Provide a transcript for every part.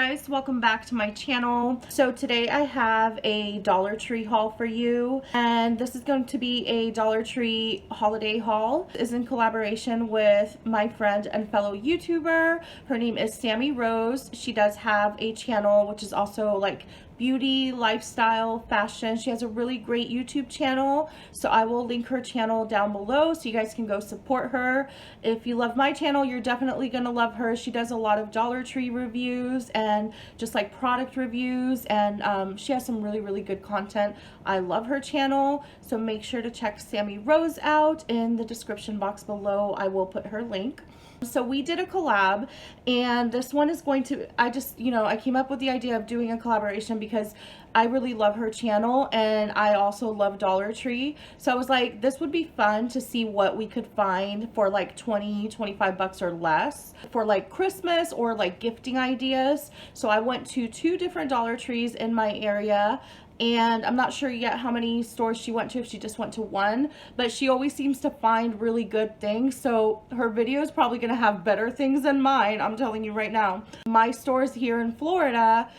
guys, welcome back to my channel. So today I have a Dollar Tree haul for you, and this is going to be a Dollar Tree holiday haul. It is in collaboration with my friend and fellow YouTuber. Her name is Sammy Rose. She does have a channel which is also like beauty, lifestyle, fashion. She has a really great YouTube channel, so I will link her channel down below so you guys can go support her. If you love my channel, you're definitely gonna love her. She does a lot of Dollar Tree reviews and just like product reviews, and she has some really good content. I love her channel, so make sure to check Sammy Rose out. In the description box below I will put her link. So we did a collab, and this one is going to, I came up with the idea of doing a collaboration because I really love her channel and I also love Dollar Tree. So I was like, this would be fun to see what we could find for like 20-25 bucks or less for like Christmas or like gifting ideas. So I went to 2 different Dollar Trees in my area, and I'm not sure yet how many stores she went to, if she just went to 1, but she always seems to find really good things. So her video is probably gonna have better things than mine, I'm telling you right now. My stores here in Florida,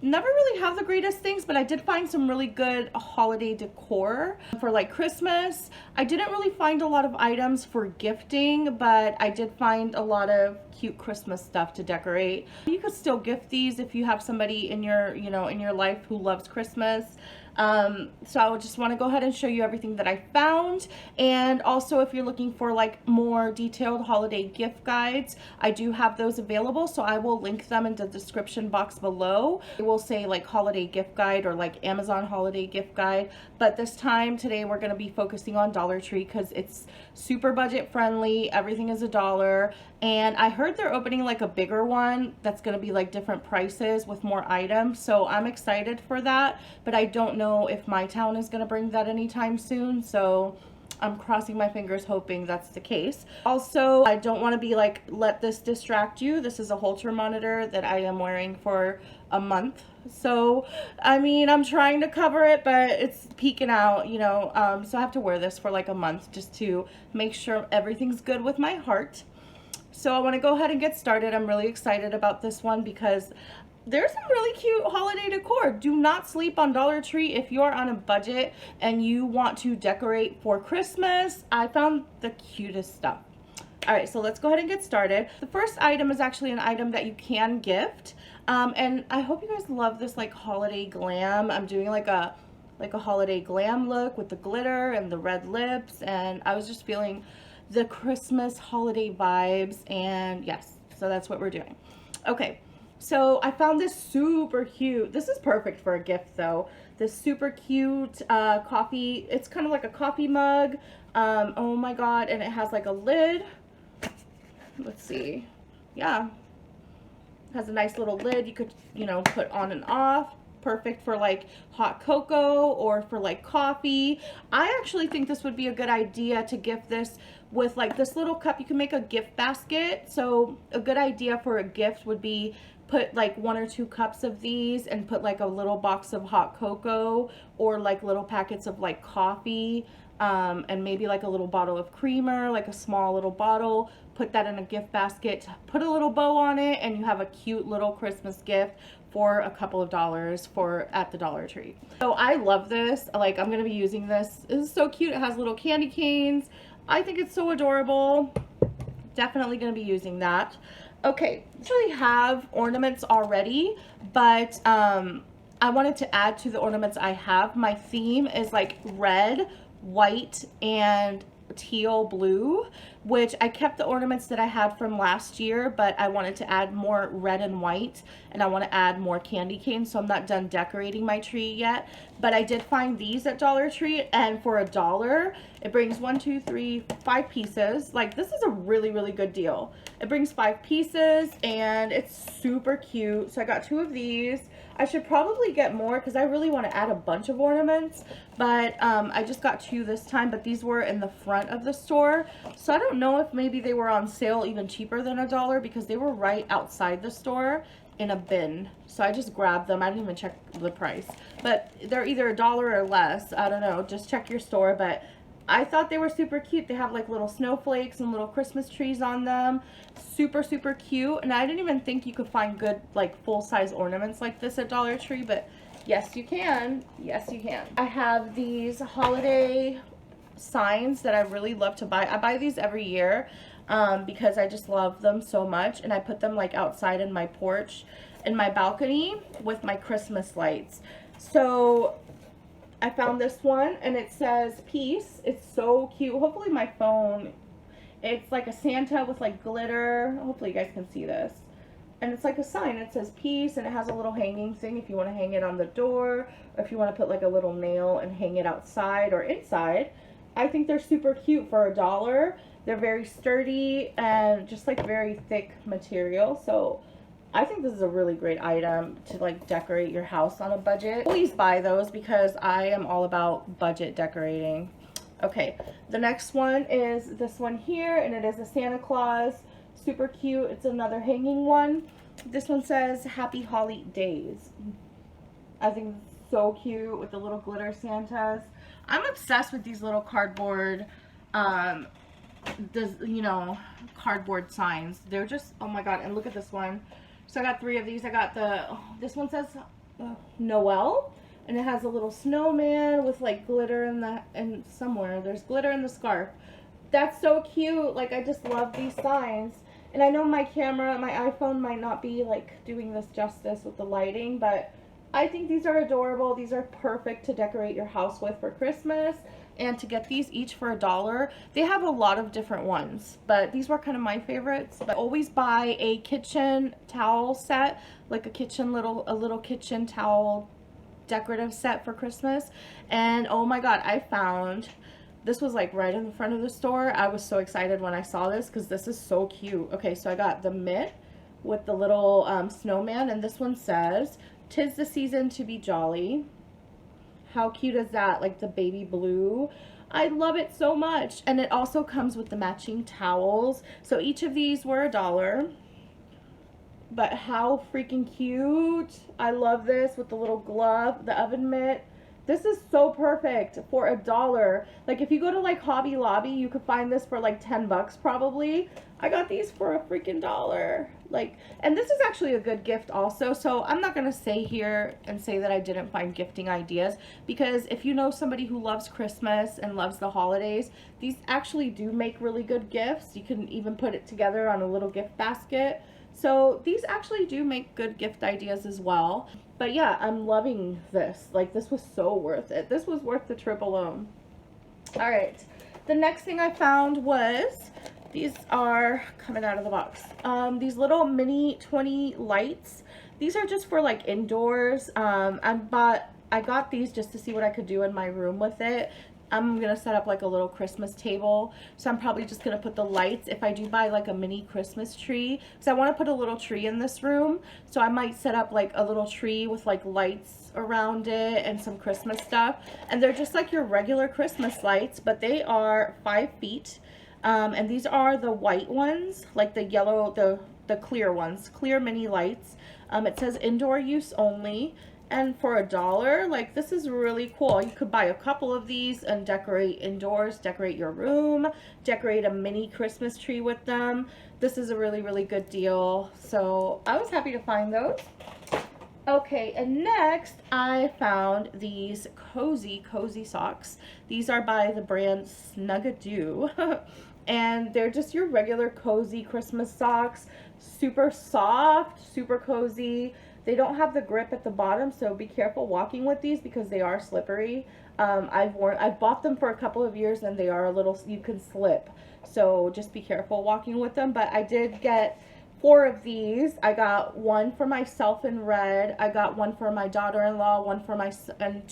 never really have the greatest things, but I did find some really good holiday decor for like Christmas. I didn't really find a lot of items for gifting, but I did find a lot of cute Christmas stuff to decorate. You could still gift these if you have somebody in your, in your life who loves Christmas. So I would just want to go ahead and show you everything that I found. And also, if you're looking for like more detailed holiday gift guides, I do have those available, so I will link them in the description box below. It will say like holiday gift guide or like Amazon holiday gift guide, but this time today we're going to be focusing on Dollar Tree because it's super budget friendly. Everything is $1, and I heard they're opening like a bigger one that's going to be like different prices with more items, so I'm excited for that, but I don't know if my town is going to bring that anytime soon, so I'm crossing my fingers hoping that's the case. Also, I don't want to be like, let this distract you. This is a Holter monitor that I am wearing for a month, so I mean, I'm trying to cover it, but it's peeking out, so I have to wear this for like a month just to make sure everything's good with my heart. So I want to go ahead and get started. I'm really excited about this one because there's some really cute holiday decor. Do not sleep on Dollar Tree if you're on a budget and you want to decorate for Christmas. I found the cutest stuff. All right, so let's go ahead and get started. The first item is actually an item that you can gift, and I hope you guys love this like holiday glam. I'm doing like a holiday glam look with the glitter and the red lips, and I was just feeling the Christmas holiday vibes, and yes, so that's what we're doing. Okay, so I found this super cute, this is perfect for a gift though, this super cute coffee, it's kind of like a coffee mug. Oh my god, and it has like a lid. Let's see, yeah, it has a nice little lid you could put on and off. Perfect for like hot cocoa or for like coffee. I actually think this would be a good idea to gift this with like this little cup. You can make a gift basket, so a good idea for a gift would be put like 1 or 2 cups of these and put like a little box of hot cocoa or like little packets of like coffee, and maybe like a little bottle of creamer, like a small little bottle. Put that in a gift basket, put a little bow on it, and you have a cute little Christmas gift for a couple of dollars at the Dollar Tree. So I love this. Like, I'm gonna be using this. This is so cute. It has little candy canes. I think it's so adorable. Definitely gonna be using that. Okay, I actually have ornaments already, but I wanted to add to the ornaments I have. My theme is like red, white, and teal blue, which I kept the ornaments that I had from last year, but I wanted to add more red and white, and I want to add more candy canes, so I'm not done decorating my tree yet. But I did find these at Dollar Tree, and for $1 it brings 1, 2, 3, 5 pieces. Like, this is a really good deal. It brings 5 pieces and it's super cute. So I got 2 of these. I should probably get more because I really want to add a bunch of ornaments, but I just got 2 this time, but these were in the front of the store, so I don't know if maybe they were on sale even cheaper than $1 because they were right outside the store in a bin. So I just grabbed them. I didn't even check the price, but they're either $1 or less. I don't know, just check your store. But I thought they were super cute. They have like little snowflakes and little Christmas trees on them. Super, super cute. And I didn't even think you could find good like full-size ornaments like this at Dollar Tree, but yes, you can. Yes, you can. I have these holiday signs that I really love to buy. I buy these every year because I just love them so much. And I put them like outside in my porch, in my balcony with my Christmas lights. So I found this one and it says peace. It's so cute. Hopefully my phone, it's like a Santa with like glitter. Hopefully you guys can see this. And it's like a sign. It says peace and it has a little hanging thing if you want to hang it on the door or if you want to put like a little nail and hang it outside or inside. I think they're super cute for $1. They're very sturdy and just like very thick material. So I think this is a really great item to like decorate your house on a budget. Please buy those because I am all about budget decorating. Okay, the next one is this one here, and it is a Santa Claus. Super cute. It's another hanging one. This one says Happy Holly Days. I think it's so cute with the little glitter Santas. I'm obsessed with these little cardboard cardboard signs. They're just, oh my god. And look at this one. So I got 3 of these. I got this one says Noel, and it has a little snowman with like glitter and somewhere there's glitter in the scarf. That's so cute. Like, I just love these signs. And I know my camera, my iPhone might not be like doing this justice with the lighting, but I think these are adorable. These are perfect to decorate your house with for Christmas. And to get these each for $1, they have a lot of different ones, but these were kind of my favorites. But always buy a kitchen towel set, like a little kitchen towel decorative set for Christmas. And oh my god, I found this was like right in the front of the store. I was so excited when I saw this because this is so cute. Okay, so I got the mitt with the little snowman, and this one says, "'Tis the season to be jolly." How cute is that? Like the baby blue. I love it so much. And it also comes with the matching towels. So each of these were $1. But how freaking cute. I love this with the little glove, the oven mitt. This is so perfect for $1. Like if you go to like Hobby Lobby, you could find this for like 10 bucks probably. I got these for a freaking $1. Like, and this is actually a good gift also. So I'm not gonna say here and say that I didn't find gifting ideas, because if you know somebody who loves Christmas and loves the holidays, these actually do make really good gifts. You can even put it together on a little gift basket. So these actually do make good gift ideas as well. But yeah, I'm loving this. Like, this was so worth it. This was worth the trip alone. All right, the next thing I found was, these are coming out of the box. These little mini 20 lights. These are just for like indoors. I got these just to see what I could do in my room with it. I'm gonna set up like a little Christmas table, so I'm probably just gonna put the lights, if I do buy like a mini Christmas tree, because I want to put a little tree in this room, so I might set up like a little tree with like lights around it and some Christmas stuff. And they're just like your regular Christmas lights, but they are 5 feet, and these are the white ones, like the yellow, the clear ones, clear mini lights. It says indoor use only. And for $1, like, this is really cool. You could buy a couple of these and decorate indoors, decorate your room, decorate a mini Christmas tree with them. This is a really, really good deal. So I was happy to find those. Okay, and next I found these cozy socks. These are by the brand Snugadoo. And they're just your regular cozy Christmas socks. Super soft, super cozy. They don't have the grip at the bottom, so be careful walking with these because they are slippery. I've bought them for a couple of years and they are a little, you can slip. So just be careful walking with them. But I did get 4 of these. I got one for myself in red. I got one for my daughter-in-law, one for my, and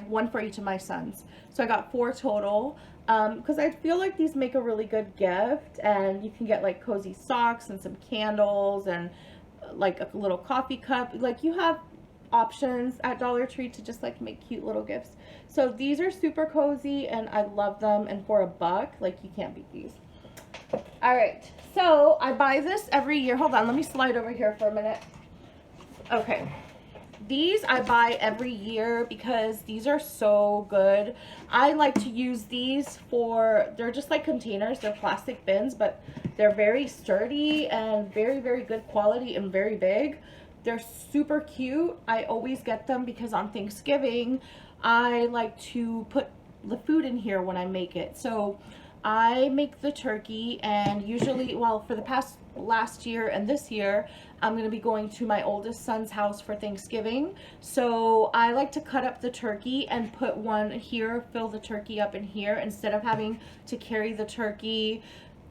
one for each of my sons. So I got 4 total. Because I feel like these make a really good gift, and you can get like cozy socks and some candles and like a little coffee cup. Like, you have options at Dollar Tree to just like make cute little gifts. So these are super cozy and I love them, and for $1, like, you can't beat these. All right, so I buy this every year. Hold on, let me slide over here for a minute. Okay, These I buy every year because these are so good. I like to use these for, they're just like containers, they're plastic bins, but they're very sturdy and very, very good quality and very big. They're super cute. I always get them because on Thanksgiving, I like to put the food in here when I make it. So I make the turkey, and usually, well, for the past last year and this year, I'm going to be going to my oldest son's house for Thanksgiving. So I like to cut up the turkey and put one here, fill the turkey up in here, instead of having to carry the turkey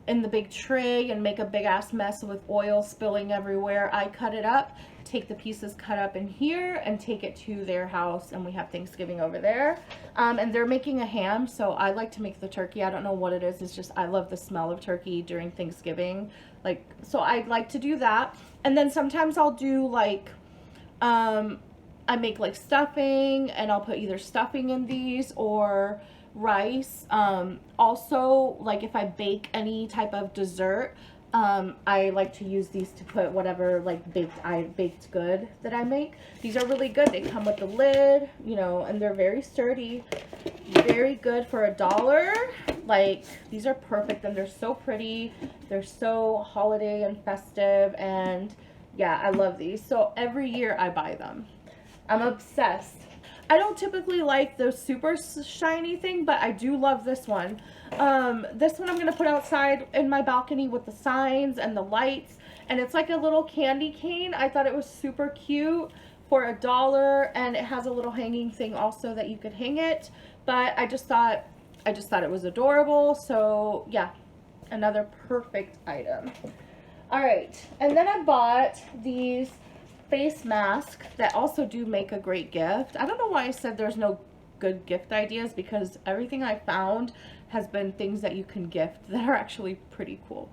in the big tray and make a big ass mess with oil spilling everywhere. I cut it up, take the pieces cut up in here, and take it to their house, and we have Thanksgiving over there. And they're making a ham, so I like to make the turkey. I don't know what it is, it's just I love the smell of turkey during Thanksgiving. Like, so I like to do that. And then sometimes I'll do like I make like stuffing, and I'll put either stuffing in these or rice. Also, like if I bake any type of dessert, I like to use these to put whatever like baked good that I make. These are really good. They come with the lid, you know, and they're very sturdy, very good for $1. Like, these are perfect, and they're so pretty. They're so holiday and festive, and yeah, I love these. So every year I buy them. I'm obsessed. I don't typically like the super shiny thing, but I do love this one. This one I'm going to put outside in my balcony with the signs and the lights. And it's like a little candy cane. I thought it was super cute for $1, and it has a little hanging thing also that you could hang it. But I just thought it was adorable. So yeah, another perfect item. All right, and then I bought these face masks that also do make a great gift. I don't know why I said there's no good gift ideas, because everything I found has been things that you can gift that are actually pretty cool.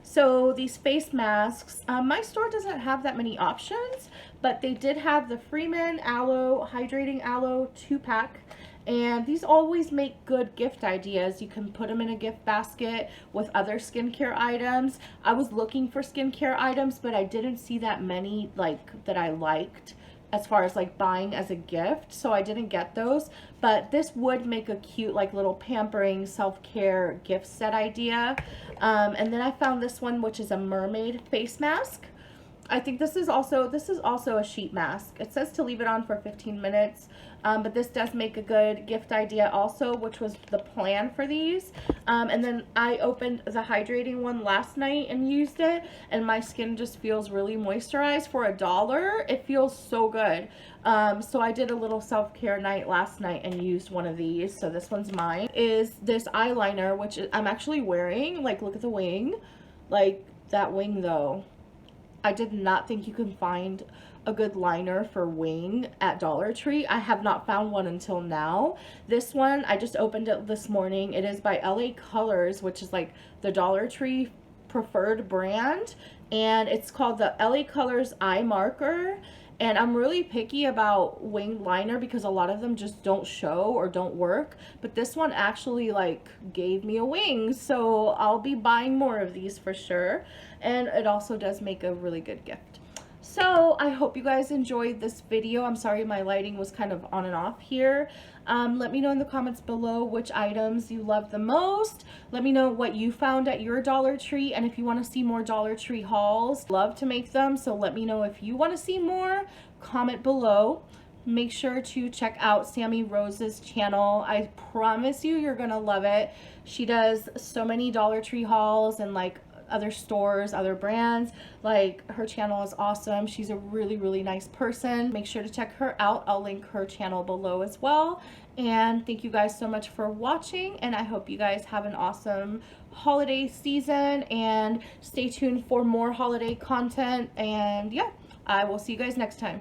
So these face masks, my store doesn't have that many options, but they did have the Freeman Aloe Hydrating Aloe 2-pack. And these always make good gift ideas. You can put them in a gift basket with other skincare items. I was looking for skincare items, but I didn't see that many like that I liked as far as like buying as a gift, so I didn't get those. But this would make a cute like little pampering self-care gift set idea. And then I found this one, which is a mermaid face mask. I think this is also a sheet mask. It says to leave it on for 15 minutes, but this does make a good gift idea also, which was the plan for these. And then I opened the hydrating one last night and used it, and my skin just feels really moisturized for $1. It feels so good. So I did a little self-care night last night and used one of these. So this one's mine. Is this eyeliner, which I'm actually wearing. Like, look at the wing. Like, that wing though. I did not think you can find a good liner for wing at Dollar Tree. I have not found one until now. This one, I just opened it this morning. It is by LA Colors, which is like the Dollar Tree preferred brand. And it's called the LA Colors Eye Marker. And I'm really picky about wing liner because a lot of them just don't show or don't work. But this one actually like gave me a wing. So I'll be buying more of these for sure. And it also does make a really good gift. So I hope you guys enjoyed this video. I'm sorry my lighting was kind of on and off here. Let me know in the comments below which items you love the most. Let me know what you found at your Dollar Tree, and if you want to see more Dollar Tree hauls, love to make them. So let me know if you want to see more. Comment below. Make sure to check out Sammy Rose's channel. I promise you, you're gonna love it. She does so many Dollar Tree hauls and like other stores, other brands. Like, her channel is awesome. She's a really, really nice person. Make sure to check her out. I'll link her channel below as well. And thank you guys so much for watching, and I hope you guys have an awesome holiday season, and stay tuned for more holiday content. And yeah, I will see you guys next time.